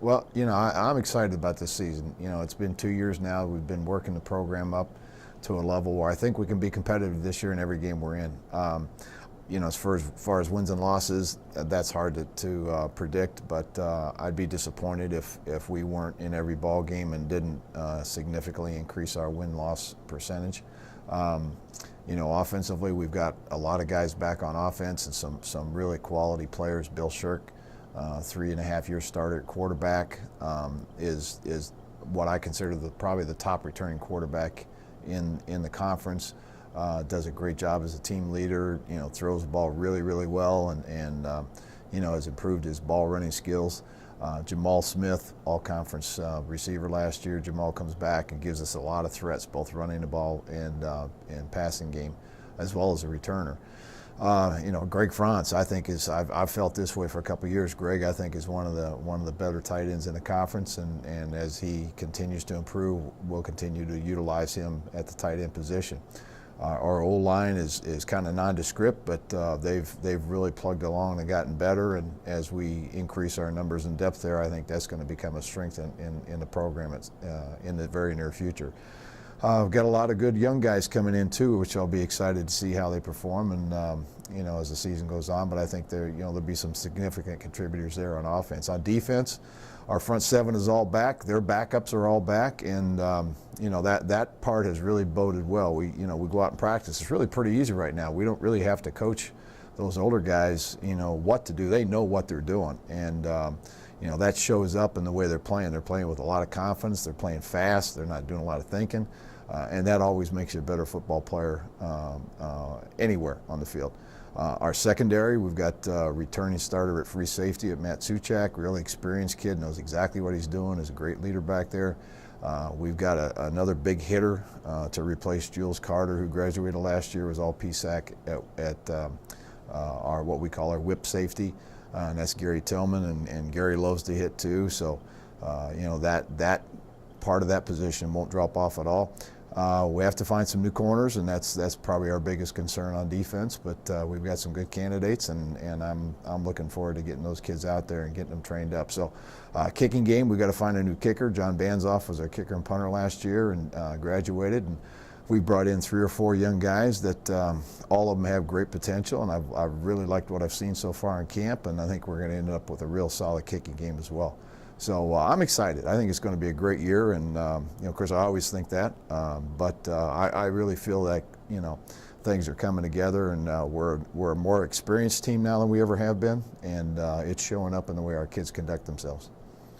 Well, I'm excited about this season. It's been 2 years now. We've been working the program up to a level where I think we can be competitive this year in every game we're in. As far as wins and losses, that's hard to predict, but I'd be disappointed if we weren't in every ball game and didn't significantly increase our win-loss percentage. Offensively, we've got a lot of guys back on offense and some really quality players. Bill Shirk, 3.5-year starter at quarterback, is what I consider probably the top returning quarterback in the conference. Does a great job as a team leader. Throws the ball really, really well, and has improved his ball running skills. Jamal Smith, all-conference receiver last year. Jamal comes back and gives us a lot of threats, both running the ball and passing game, as well as a returner. Greg Franz, I think I've felt this way for a couple of years. Greg, I think, is one of the better tight ends in the conference, and as he continues to improve, we'll continue to utilize him at the tight end position. Our O-line is kind of nondescript, but they've really plugged along and gotten better. And as we increase our numbers and depth there, I think that's going to become a strength in the program in the very near future. We've got a lot of good young guys coming in too, which I'll be excited to see how they perform and as the season goes on. But I think there'll be some significant contributors there on offense. On defense, our front seven is all back. Their backups are all back, and that part has really boded well. We go out and practice. It's really pretty easy right now. We don't really have to coach those older guys, what to do. They know what they're doing, and that shows up in the way they're playing. They're playing with a lot of confidence. They're playing fast. They're not doing a lot of thinking, and that always makes you a better football player anywhere on the field. Our secondary, we've got a returning starter at free safety at Matt Suchak, really experienced kid, knows exactly what he's doing, is a great leader back there. We've got another big hitter to replace Jules Carter, who graduated last year, was all PSAC at our what we call our whip safety, and that's Gary Tillman, and Gary loves to hit too, so that part of that position won't drop off at all. We have to find some new corners, and that's probably our biggest concern on defense. But we've got some good candidates, and I'm looking forward to getting those kids out there and getting them trained up. So, kicking game, we've got to find a new kicker. John Banzoff was our kicker and punter last year and graduated. And we brought in 3 or 4 young guys that all of them have great potential, and I've really liked what I've seen so far in camp, and I think we're going to end up with a real solid kicking game as well. So I'm excited. I think it's going to be a great year, and of course I always think that, but I really feel like things are coming together, and we're a more experienced team now than we ever have been, and it's showing up in the way our kids conduct themselves.